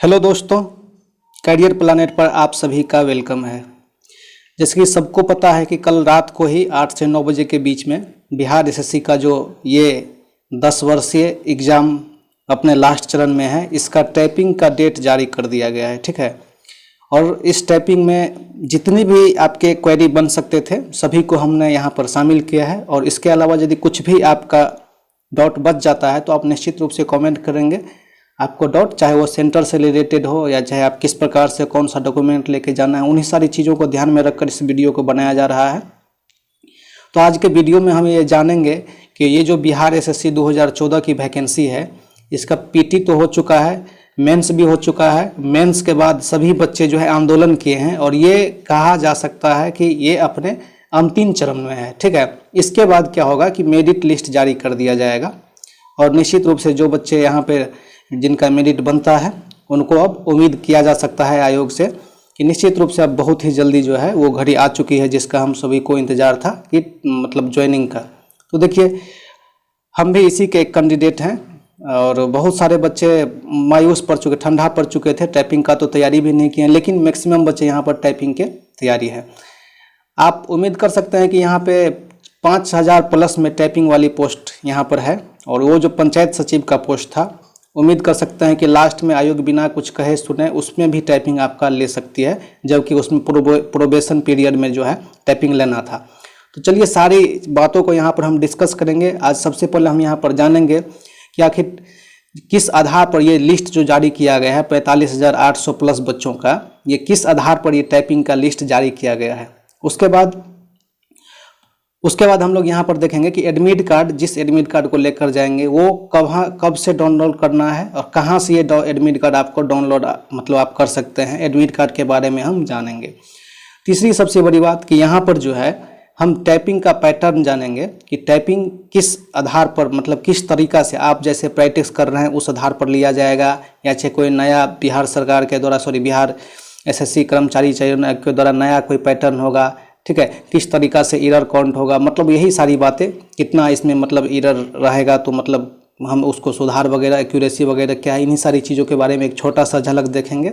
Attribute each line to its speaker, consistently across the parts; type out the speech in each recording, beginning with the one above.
Speaker 1: Hello दोस्तों, career planet पर आप सभी का वेलकम है। जैसे कि सबको पता है कि कल रात को ही 8 से 9 बजे के बीच में बिहार एसएससी का जो ये 10 वर्षीय एग्ज़ाम अपने लास्ट चरण में है, इसका टाइपिंग का डेट जारी कर दिया गया है। ठीक है, और इस टाइपिंग में जितनी भी आपके क्वेरी बन सकते थे सभी को हमने यहाँ पर शामिल किया है। और इसके अलावा यदि कुछ भी आपका डाउट बच जाता है तो आप निश्चित रूप से कमेंट करेंगे। आपको डाउट चाहे वो सेंटर से रिलेटेड हो या चाहे आप किस प्रकार से कौन सा डॉक्यूमेंट लेके जाना है, उन्हीं सारी चीज़ों को ध्यान में रखकर इस वीडियो को बनाया जा रहा है। तो आज के वीडियो में हम ये जानेंगे कि ये जो बिहार एसएससी 2014 की वैकेंसी है, इसका पीटी तो हो चुका है, मेंस भी हो चुका है। मेंस के बाद सभी बच्चे जो है आंदोलन किए हैं और ये कहा जा सकता है कि ये अपने अंतिम चरण में है। ठीक है, इसके बाद क्या होगा कि मेरिट लिस्ट जारी कर दिया जाएगा और निश्चित रूप से जो बच्चे यहाँ पे जिनका मेरिट बनता है उनको अब उम्मीद किया जा सकता है आयोग से कि निश्चित रूप से अब बहुत ही जल्दी जो है वो घड़ी आ चुकी है जिसका हम सभी को इंतज़ार था कि मतलब ज्वाइनिंग का। तो देखिए, हम भी इसी के एक कैंडिडेट हैं और बहुत सारे बच्चे मायूस पड़ चुके, ठंडा पड़ चुके थे। टाइपिंग का तो तैयारी भी नहीं किए, लेकिन मैक्सिमम बच्चे यहाँ पर टाइपिंग के तैयारी है। आप उम्मीद कर सकते हैं कि यहाँ पे 5000 प्लस में टाइपिंग वाली पोस्ट यहाँ पर है और वो जो पंचायत सचिव का पोस्ट था, उम्मीद कर सकते हैं कि लास्ट में आयोग बिना कुछ कहे सुने उसमें भी टाइपिंग आपका ले सकती है, जबकि उसमें प्रोबेशन पीरियड में जो है टाइपिंग लेना था। तो चलिए सारी बातों को यहाँ पर हम डिस्कस करेंगे। आज सबसे पहले हम यहाँ पर जानेंगे कि आखिर किस आधार पर ये लिस्ट जो जारी किया गया है 45,800 प्लस बच्चों का, ये किस आधार पर ये टाइपिंग का लिस्ट जारी किया गया है। उसके बाद हम लोग यहाँ पर देखेंगे कि एडमिट कार्ड, जिस एडमिट कार्ड को लेकर जाएंगे वो कब से डाउनलोड करना है और कहाँ से ये एडमिट कार्ड आपको डाउनलोड मतलब आप कर सकते हैं। एडमिट कार्ड के बारे में हम जानेंगे। तीसरी सबसे बड़ी बात कि यहाँ पर जो है हम टाइपिंग का पैटर्न जानेंगे कि टाइपिंग किस आधार पर मतलब किस तरीका से आप जैसे प्रैक्टिस कर रहे हैं उस आधार पर लिया जाएगा या चाहे कोई नया बिहार सरकार के द्वारा बिहार एसएससी कर्मचारी चयन के द्वारा नया कोई पैटर्न होगा। ठीक है, किस तरीका से एरर काउंट होगा, मतलब यही सारी बातें, कितना इसमें मतलब एरर रहेगा तो मतलब हम उसको सुधार वगैरह एक्यूरेसी वगैरह क्या है, इन्हीं सारी चीज़ों के बारे में एक छोटा सा झलक देखेंगे।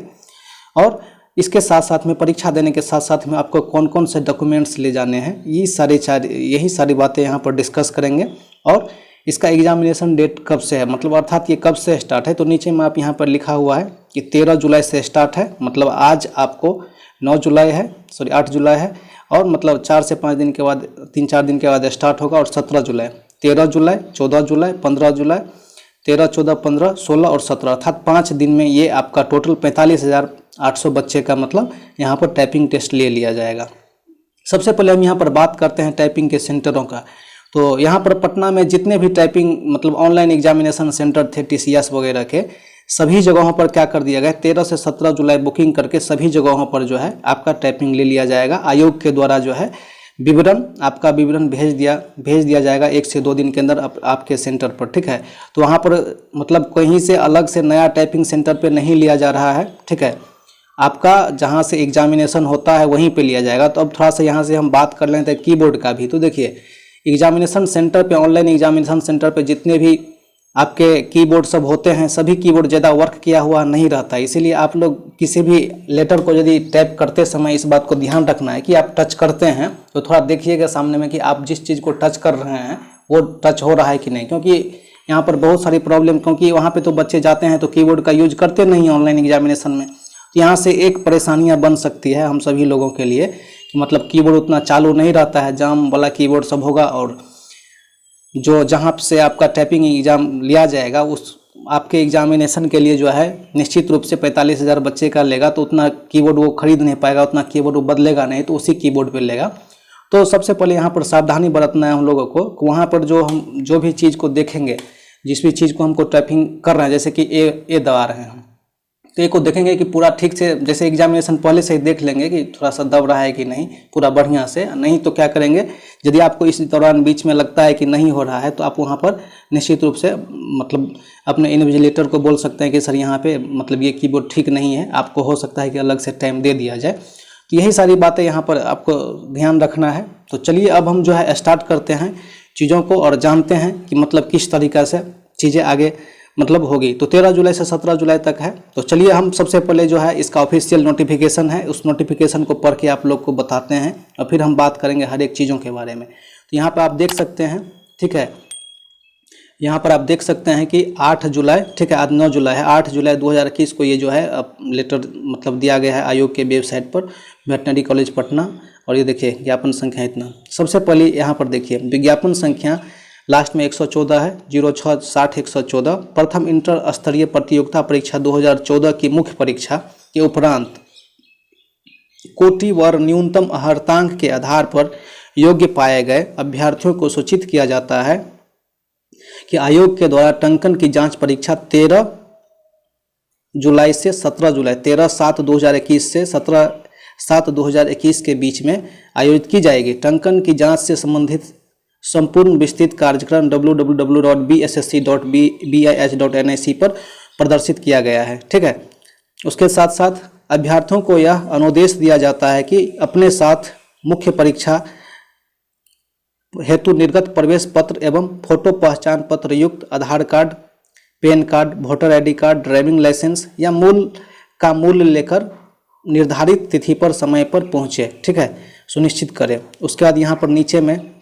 Speaker 1: और इसके साथ साथ में परीक्षा देने के साथ साथ में आपको कौन कौन से डॉक्यूमेंट्स ले जाने हैं, यही सारी बातें यहाँ पर डिस्कस करेंगे। और इसका एग्जामिनेशन डेट कब से है, मतलब अर्थात ये कब से स्टार्ट है, तो नीचे में आप यहाँ पर लिखा हुआ है कि 13 जुलाई से स्टार्ट है। मतलब आज आपको 8 जुलाई है और मतलब 4 से 5 दिन के बाद 3-4 दिन के बाद स्टार्ट होगा। और 17 जुलाई, 13 जुलाई, 14 जुलाई, 15 जुलाई, 13, 14, 15, 16 और 17 अर्थात 5 दिन में ये आपका टोटल 45,800 बच्चे का मतलब यहाँ पर टाइपिंग टेस्ट ले लिया जाएगा। सबसे पहले हम यहाँ पर बात करते हैं टाइपिंग के सेंटरों का। तो यहाँ पर पटना में जितने भी टाइपिंग मतलब ऑनलाइन एग्जामिनेशन सेंटर थे टीसीएस वगैरह के, सभी जगहों पर क्या कर दिया गया, 13 से 17 जुलाई बुकिंग करके सभी जगहों पर जो है आपका टाइपिंग ले लिया जाएगा। आयोग के द्वारा जो है आपका विवरण भेज दिया जाएगा 1 से 2 दिन के अंदर आपके सेंटर पर। ठीक है, तो वहाँ पर मतलब कहीं से अलग से नया टाइपिंग सेंटर पे नहीं लिया जा रहा है। ठीक है, आपका जहाँ से एग्जामिनेशन होता है वहीं पे लिया जाएगा। तो अब थोड़ा सा यहाँ से हम बात कर लेते हैं कीबोर्ड का भी। तो देखिए, एग्जामिनेशन सेंटर पे, ऑनलाइन एग्जामिनेशन सेंटर पे जितने भी आपके कीबोर्ड सब होते हैं, सभी कीबोर्ड ज़्यादा वर्क किया हुआ नहीं रहता है। इसीलिए आप लोग किसी भी लेटर को यदि टाइप करते समय इस बात को ध्यान रखना है कि आप टच करते हैं तो थोड़ा देखिएगा सामने में कि आप जिस चीज़ को टच कर रहे हैं वो टच हो रहा है कि नहीं, क्योंकि यहाँ पर बहुत सारी प्रॉब्लम, क्योंकि वहाँ पे तो बच्चे जाते हैं तो कीबोर्ड का यूज करते नहीं ऑनलाइन एग्जामिनेशन में। तो यहाँ से एक परेशानियाँ बन सकती है हम सभी लोगों के लिए कि मतलब कीबोर्ड उतना चालू नहीं रहता है, जाम वाला कीबोर्ड सब होगा और जो जहाँ से आपका टाइपिंग एग्ज़ाम लिया जाएगा उस आपके एग्जामिनेशन के लिए जो है निश्चित रूप से 45,000 बच्चे का लेगा, तो उतना कीबोर्ड वो खरीद नहीं पाएगा, उतना कीबोर्ड वो बदलेगा नहीं, तो उसी कीबोर्ड पे लेगा। तो सबसे पहले यहाँ पर सावधानी बरतना है हम लोगों को। वहाँ पर जो भी चीज़ को देखेंगे, जिस भी चीज़ को हमको टाइपिंग कर रहे हैं, जैसे कि ए दबा रहे हैं हम, तो ये को देखेंगे कि पूरा ठीक से, जैसे एग्जामिनेशन पहले से ही देख लेंगे कि थोड़ा सा दब रहा है कि नहीं पूरा बढ़िया से। नहीं तो क्या करेंगे, यदि आपको इस दौरान बीच में लगता है कि नहीं हो रहा है तो आप वहाँ पर निश्चित रूप से मतलब अपने इन्विजिलेटर को बोल सकते हैं कि सर यहाँ पे मतलब ये कीबोर्ड ठीक नहीं है, आपको हो सकता है कि अलग से टाइम दे दिया जाए। तो यही सारी बातें यहाँ पर आपको ध्यान रखना है। तो चलिए अब हम जो है स्टार्ट करते हैं चीज़ों को और जानते हैं कि मतलब किस तरीक़ा से चीज़ें आगे मतलब होगी। तो 13 जुलाई से 17 जुलाई तक है। तो चलिए हम सबसे पहले जो है इसका ऑफिशियल नोटिफिकेशन है, उस नोटिफिकेशन को पढ़ के आप लोग को बताते हैं और फिर हम बात करेंगे हर एक चीज़ों के बारे में। तो यहाँ पर आप देख सकते हैं, ठीक है, यहाँ पर आप देख सकते हैं कि 8 जुलाई, ठीक है, आज 9 जुलाई है, 8 जुलाई 2021 को ये जो है लेटर मतलब दिया गया है आयोग के वेबसाइट पर, वेटनरी कॉलेज पटना। और ये देखिए ज्ञापन संख्या इतना, सबसे पहले यहाँ पर देखिए विज्ञापन संख्या लास्ट में 114 है, 0660-114। प्रथम इंटर स्तरीय प्रतियोगिता परीक्षा 2014 की मुख्य परीक्षा के उपरांत कोटि व न्यूनतम अर्हतांक के आधार पर योग्य पाए गए अभ्यर्थियों को सूचित किया जाता है कि आयोग के द्वारा टंकन की जांच परीक्षा 13 जुलाई से 17 जुलाई, 13/7/2021 से 17/7/2021 के बीच में आयोजित की जाएगी। टंकन की जांच से संबंधित संपूर्ण विस्तृत कार्यक्रम www.bssc.bih.nic पर प्रदर्शित किया गया है, ठीक है। उसके साथ साथ अभ्यर्थियों को यह अनुदेश दिया जाता है कि अपने साथ मुख्य परीक्षा हेतु निर्गत प्रवेश पत्र एवं फोटो पहचान पत्र युक्त Aadhaar card, PAN card, voter ID card, driving licence या मूल्य लेकर निर्धारित तिथि पर समय पर पहुँचे, ठीक है, सुनिश्चित करें। उसके बाद यहाँ पर नीचे में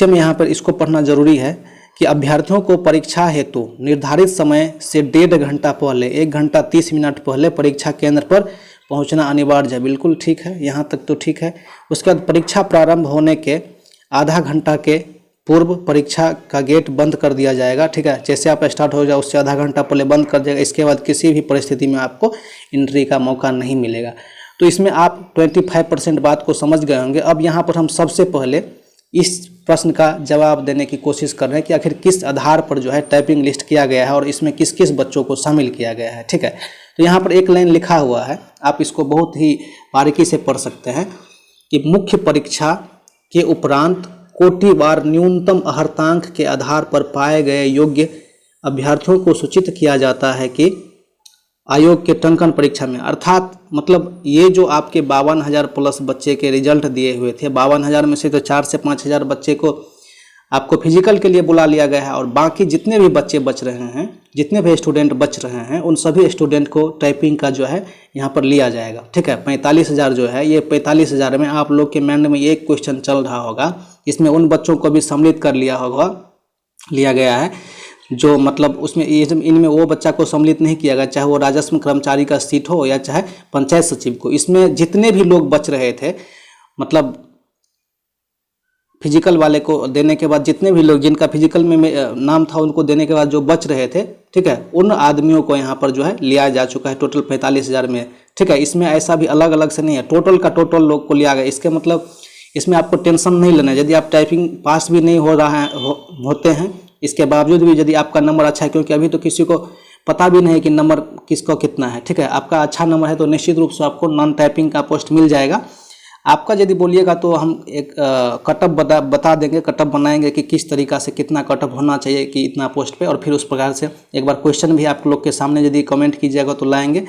Speaker 1: यहाँ पर इसको पढ़ना जरूरी है कि अभ्यर्थियों को परीक्षा हेतु निर्धारित समय से 1.5 घंटा पहले, 1 घंटा 30 मिनट पहले परीक्षा केंद्र पर पहुंचना अनिवार्य है। बिल्कुल ठीक है, यहाँ तक तो ठीक है। उसके बाद परीक्षा प्रारंभ होने के आधा घंटा के पूर्व परीक्षा का गेट बंद कर दिया जाएगा, ठीक है। जैसे आप स्टार्ट हो जाए उससे आधा घंटा पहले बंद कर देगा। इसके बाद किसी भी परिस्थिति में आपको एंट्री का मौका नहीं मिलेगा। तो इसमें आप 25% बात को समझ गए होंगे। अब यहाँ पर हम सबसे पहले इस प्रश्न का जवाब देने की कोशिश कर रहे हैं कि आखिर किस आधार पर जो है टाइपिंग लिस्ट किया गया है और इसमें किस किस बच्चों को शामिल किया गया है, ठीक है। तो यहाँ पर एक लाइन लिखा हुआ है, आप इसको बहुत ही बारीकी से पढ़ सकते हैं कि मुख्य परीक्षा के उपरांत कोटिवार न्यूनतम अर्हतांक के आधार पर पाए गए योग्य अभ्यर्थियों को सूचित किया जाता है कि आयोग के टंकन परीक्षा में, अर्थात मतलब ये जो आपके 52,000 प्लस बच्चे के रिजल्ट दिए हुए थे, 52,000 में से तो 4 से 5,000 बच्चे को आपको फिजिकल के लिए बुला लिया गया है और बाकी जितने भी बच्चे बच रहे हैं, जितने भी स्टूडेंट बच रहे हैं, उन सभी स्टूडेंट को टाइपिंग का जो है यहाँ पर लिया जाएगा, ठीक है। 45,000 जो है, ये 45,000 में आप लोग के माइंड में एक क्वेश्चन चल रहा होगा, इसमें उन बच्चों को भी सम्मिलित कर लिया गया है जो मतलब उसमें इनमें वो बच्चा को सम्मिलित नहीं किया गया, चाहे वो राजस्व कर्मचारी का सीट हो या चाहे पंचायत सचिव को। इसमें जितने भी लोग बच रहे थे, मतलब फिजिकल वाले को देने के बाद जितने भी लोग जिनका फिजिकल में नाम था उनको देने के बाद जो बच रहे थे, ठीक है, उन आदमियों को यहाँ पर जो है लिया जा चुका है टोटल 45,000 में, ठीक है। इसमें ऐसा भी अलग अलग से नहीं है, टोटल का टोटल लोग को लिया गया। इसके मतलब इसमें आपको टेंशन नहीं लेना है। यदि आप टाइपिंग पास भी नहीं हो रहा है होते हैं, इसके बावजूद भी यदि आपका नंबर अच्छा है, क्योंकि अभी तो किसी को पता भी नहीं है कि नंबर किसको कितना है, ठीक है, आपका अच्छा नंबर है तो निश्चित रूप से आपको नॉन टाइपिंग का पोस्ट मिल जाएगा। आपका यदि बोलिएगा तो हम एक कटअप बता देंगे, कटअप बनाएंगे कि किस तरीक़ा से कितना कटअप होना चाहिए कि इतना पोस्ट पे, और फिर उस प्रकार से एक बार क्वेश्चन भी आप लोग के सामने यदि कमेंट कीजिएगा तो लाएंगे।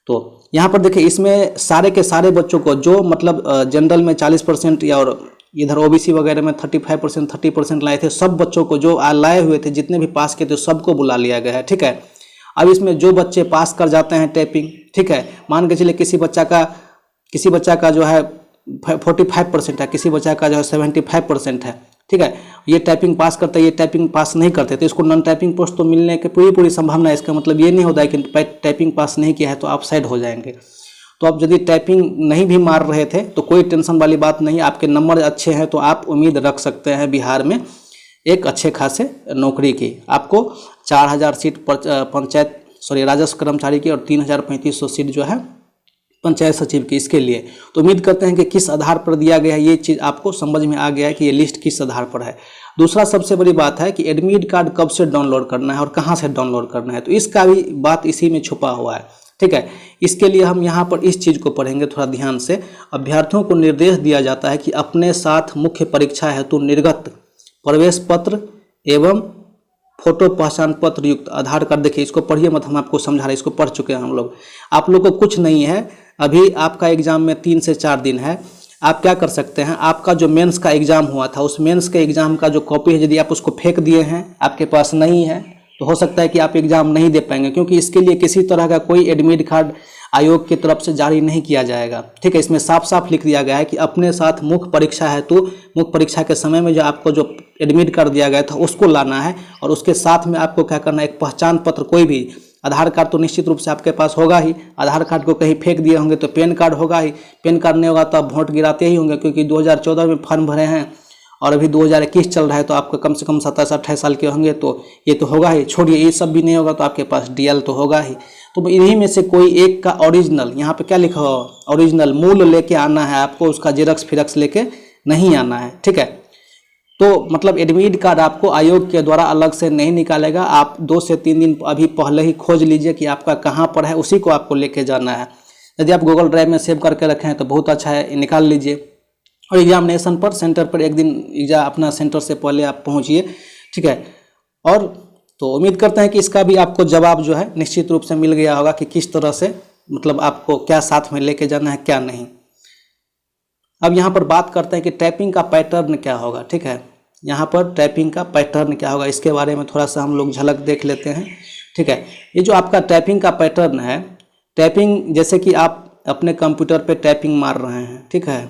Speaker 1: तो यहाँ पर देखिए, इसमें सारे के सारे बच्चों को जो मतलब जनरल में 40% या और इधर ओबीसी वगैरह में 35% 30% लाए थे, सब बच्चों को जो लाए हुए थे, जितने भी पास किए थे सबको बुला लिया गया है, ठीक है। अब इसमें जो बच्चे पास कर जाते हैं टाइपिंग, ठीक है, मान के चलिए किसी बच्चा का जो है 45% है, किसी बच्चा का जो है 75% है, ठीक है, ये टाइपिंग पास करता है, ये टाइपिंग पास नहीं करते, तो इसको नॉन टाइपिंग पोस्ट तो मिलने की पूरी संभावना है। इसका मतलब ये नहीं होता है कि टाइपिंग पास नहीं किया है तो आप साइड हो जाएंगे। तो आप यदि टाइपिंग नहीं भी मार रहे थे तो कोई टेंशन वाली बात नहीं, आपके नंबर अच्छे हैं तो आप उम्मीद रख सकते हैं बिहार में एक अच्छे खासे नौकरी की। आपको 4,000 सीट राजस्व कर्मचारी की और 3,3500 सीट जो है पंचायत सचिव की, इसके लिए। तो उम्मीद करते हैं कि किस आधार पर दिया गया है ये चीज़ आपको समझ में आ गया है कि ये लिस्ट किस आधार पर है। दूसरा सबसे बड़ी बात है कि एडमिट कार्ड कब से डाउनलोड करना है और कहाँ से डाउनलोड करना है, तो इसका भी बात इसी में छुपा हुआ है, ठीक है। इसके लिए हम यहाँ पर इस चीज़ को पढ़ेंगे थोड़ा ध्यान से। अभ्यर्थियों को निर्देश दिया जाता है कि अपने साथ मुख्य परीक्षा हेतु निर्गत प्रवेश पत्र एवं फोटो पहचान पत्र युक्त आधार कार्ड, देखिए इसको पढ़िए मत, हम आपको समझा रहे हैं, इसको पढ़ चुके हैं हम लोग। आप लोग को कुछ नहीं है, अभी आपका एग्जाम में 3 से 4 दिन है। आप क्या कर सकते हैं, आपका जो मेंस का एग्ज़ाम हुआ था उस मेंस के एग्ज़ाम का जो कॉपी है यदि आप उसको फेंक दिए हैं, आपके पास नहीं है, तो हो सकता है कि आप एग्ज़ाम नहीं दे पाएंगे, क्योंकि इसके लिए किसी तरह का कोई एडमिट कार्ड आयोग की तरफ से जारी नहीं किया जाएगा। ठीक है, इसमें साफ साफ लिख दिया गया है कि अपने साथ मुख्य परीक्षा है तो मुख्य परीक्षा के समय में जो आपको जो एडमिट कार्ड दिया गया था उसको लाना है, और उसके साथ में आपको क्या करना है, एक पहचान पत्र, कोई भी आधार कार्ड तो निश्चित रूप से आपके पास होगा ही, आधार कार्ड को कहीं फेंक दिए होंगे तो पैन कार्ड होगा ही, पैन कार्ड नहीं होगा तो आप वोट गिराते ही होंगे, क्योंकि 2014 में फॉर्म भरे हैं और अभी 2021 चल रहा है, तो आपका कम से कम 27-28 साल के होंगे, तो ये तो होगा ही। छोड़िए, ये सब भी नहीं होगा तो आपके पास DL तो होगा ही। तो इन्हीं में से कोई एक का ओरिजिनल, यहाँ पे क्या लिखा हो, ओरिजिनल मूल लेके आना है आपको, उसका जेरक्स फिरक्स लेके नहीं आना है। ठीक है, तो मतलब एडमिट कार्ड आपको आयोग के द्वारा अलग से नहीं निकालेगा, आप 2 से 3 दिन अभी पहले ही खोज लीजिए कि आपका कहाँ पर है, उसी को आपको लेके जाना है। यदि आप गूगल ड्राइव में सेव करके रखें हैं तो बहुत अच्छा है, निकाल लीजिए। और एग्जामिनेशन पर सेंटर पर एक दिन एग्जाम अपना सेंटर से पहले आप पहुँचिए। ठीक है, और तो उम्मीद करते हैं कि इसका भी आपको जवाब जो है निश्चित रूप से मिल गया होगा कि किस तरह से मतलब आपको क्या साथ में लेके जाना है क्या नहीं। अब यहाँ पर बात करते हैं कि टाइपिंग का पैटर्न क्या होगा। ठीक है, यहाँ पर टाइपिंग का पैटर्न क्या होगा, इसके बारे में थोड़ा सा हम लोग झलक देख लेते हैं। ठीक है, ये जो आपका टाइपिंग का पैटर्न है, टाइपिंग जैसे कि आप अपने कंप्यूटर पे टाइपिंग मार रहे हैं। ठीक है,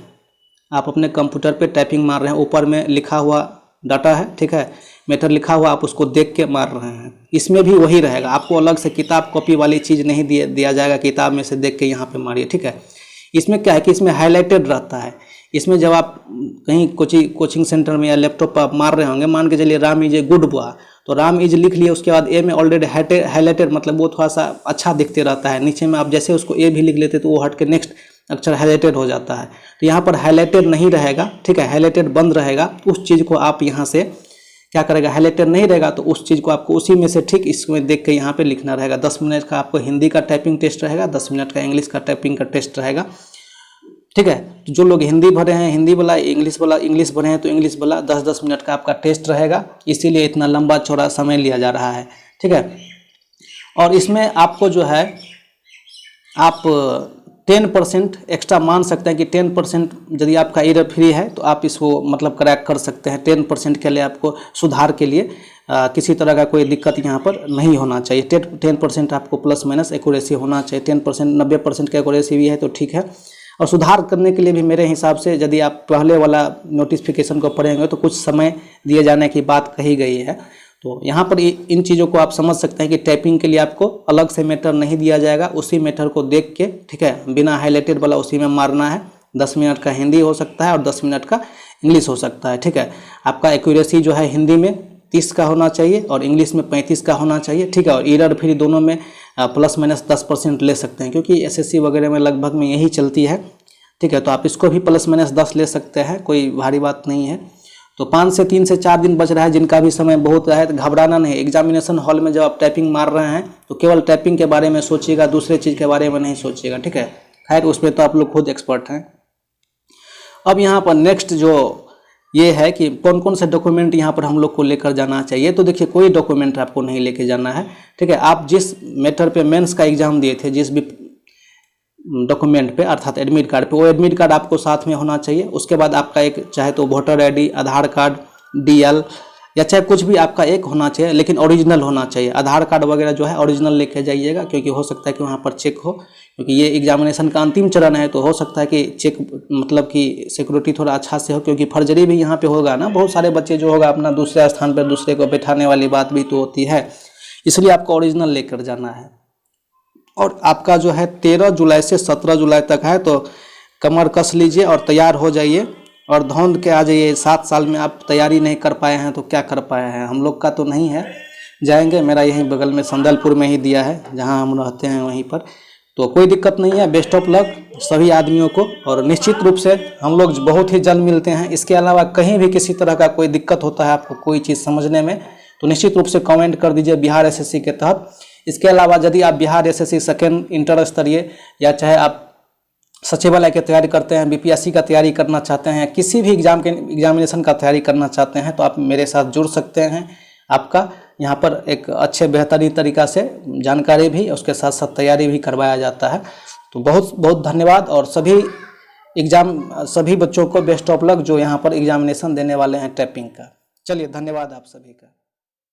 Speaker 1: आप अपने कंप्यूटर पे टाइपिंग मार रहे हैं, ऊपर में लिखा हुआ डाटा है, ठीक है, मैटर लिखा हुआ, आप उसको देख के मार रहे हैं। इसमें भी वही रहेगा, आपको अलग से किताब कॉपी वाली चीज़ नहीं दिया जाएगा, किताब में से देख के यहाँ पे मारिए। ठीक है, इसमें क्या है कि इसमें हाईलाइटेड रहता है। इसमें जब आप कहीं कोचिंग सेंटर में या लैपटॉप पर आप मार रहे होंगे, मान के चलिए Ram is a good boy, तो राम इज लिख लिए, उसके बाद ए में ऑलरेडी हाईलाइटेड, मतलब वो थोड़ा सा अच्छा दिखते रहता है। नीचे में आप जैसे उसको ए भी लिख लेते तो वो हट के नेक्स्ट अक्षर हाईलाइटेड हो जाता है, तो यहाँ पर हाईलाइटेड नहीं रहेगा। ठीक है, हाईलाइटेड बंद रहेगा। उस चीज़ को आप यहाँ से क्या करेगा, हाईलाइटेड नहीं रहेगा तो उस चीज़ को आपको उसी में से ठीक इसमें देख के यहाँ पे लिखना रहेगा। 10 मिनट का आपको हिंदी का टाइपिंग टेस्ट रहेगा, 10 मिनट का इंग्लिश का टाइपिंग का टेस्ट रहेगा। ठीक है, तो जो लोग हिंदी भरे हैं हिंदी वाला, इंग्लिश भरे हैं तो इंग्लिश वाला 10-10 मिनट का आपका टेस्ट रहेगा, इसीलिए इतना लंबा चौड़ा समय लिया जा रहा है। ठीक है, और इसमें आपको जो है आप 10% एक्स्ट्रा मान सकते हैं कि 10% यदि आपका एरर फ्री है तो आप इसको मतलब क्रैक कर सकते हैं। 10% के लिए आपको सुधार के लिए किसी तरह का कोई दिक्कत यहाँ पर नहीं होना चाहिए। 10% आपको प्लस माइनस एक्यूरेसी होना चाहिए। 10% 90% का एक्यूरेसी भी है तो ठीक है। और सुधार करने के लिए भी मेरे हिसाब से यदि आप पहले वाला नोटिफिकेशन को पढ़ेंगे तो कुछ समय दिए जाने की बात कही गई है। तो यहाँ पर इन चीज़ों को आप समझ सकते हैं कि टाइपिंग के लिए आपको अलग से मैटर नहीं दिया जाएगा, उसी मैटर को देख के, ठीक है, बिना हाईलाइटेड वाला उसी में मारना है। 10 मिनट का हिंदी हो सकता है और 10 मिनट का इंग्लिश हो सकता है। ठीक है, आपका एक्यूरेसी जो है हिंदी में 30 का होना चाहिए और इंग्लिश में 35 का होना चाहिए। ठीक है, और एरर फ्री दोनों में प्लस माइनस 10% ले सकते हैं, क्योंकि SSC वगैरह में लगभग में यही चलती है। ठीक है, तो आप इसको भी प्लस माइनस 10 ले सकते हैं, कोई भारी बात नहीं है। तो 5 से 3 से 4 दिन बच रहा है, जिनका भी समय बहुत है तो घबराना नहीं। एग्जामिनेशन हॉल में जब आप टाइपिंग मार रहे हैं तो केवल टाइपिंग के बारे में सोचिएगा, दूसरे चीज़ के बारे में नहीं सोचिएगा। ठीक है, खैर उसमें तो आप लोग खुद एक्सपर्ट हैं। अब यहाँ पर नेक्स्ट जो ये है कि कौन कौन से डॉक्यूमेंट यहाँ पर हम लोग को लेकर जाना चाहिए। तो देखिए, कोई डॉक्यूमेंट आपको नहीं लेके जाना है। ठीक है, आप जिस मैटर पे मेंस का एग्जाम दिए थे, जिस भी डॉक्यूमेंट पे अर्थात एडमिट कार्ड पे, वो एडमिट कार्ड आपको साथ में होना चाहिए। उसके बाद आपका एक चाहे तो वोटर ID, आधार कार्ड, DL या चाहे कुछ भी आपका एक होना चाहिए, लेकिन ओरिजिनल होना चाहिए। आधार कार्ड वगैरह जो है ओरिजिनल लेके जाइएगा, क्योंकि हो सकता है कि वहाँ पर चेक हो, क्योंकि ये एग्जामिनेशन का अंतिम चरण है, तो हो सकता है कि चेक मतलब कि सिक्योरिटी थोड़ा अच्छा से हो, क्योंकि फर्जरी भी यहाँ पे होगा ना। बहुत सारे बच्चे जो होगा अपना दूसरे स्थान पर दूसरे को बैठाने वाली बात भी तो होती है, इसलिए आपको ओरिजिनल लेकर जाना है। और आपका जो है 13 जुलाई से 17 जुलाई तक है, तो कमर कस लीजिए और तैयार हो जाइए और धौंध के आ जाइए। 7 साल में आप तैयारी नहीं कर पाए हैं तो क्या कर पाए हैं, हम लोग का तो नहीं है, जाएंगे। मेरा यहीं बगल में संदलपुर में ही दिया है, जहां हम रहते हैं वहीं पर, तो कोई दिक्कत नहीं है। बेस्ट ऑफ लक सभी आदमियों को, और निश्चित रूप से हम लोग बहुत ही जल्द मिलते हैं। इसके अलावा कहीं भी किसी तरह का कोई दिक्कत होता है आपको कोई चीज़ समझने में, तो निश्चित रूप से कमेंट कर दीजिए बिहार SSC के तहत। इसके अलावा यदि आप बिहार SSC सेकेंड इंटर स्तरीय या चाहे आप सचिवालय की तैयारी करते हैं, BPSC का तैयारी करना चाहते हैं, किसी भी एग्जामिनेशन का तैयारी करना चाहते हैं, तो आप मेरे साथ जुड़ सकते हैं। आपका यहाँ पर एक अच्छे बेहतरीन तरीक़ा से जानकारी भी उसके साथ साथ तैयारी भी करवाया जाता है। तो बहुत बहुत धन्यवाद। और सभी एग्ज़ाम सभी बच्चों को बेस्ट ऑफ लक जो यहाँ पर एग्जामिनेशन देने वाले हैं टाइपिंग का। चलिए धन्यवाद आप सभी का।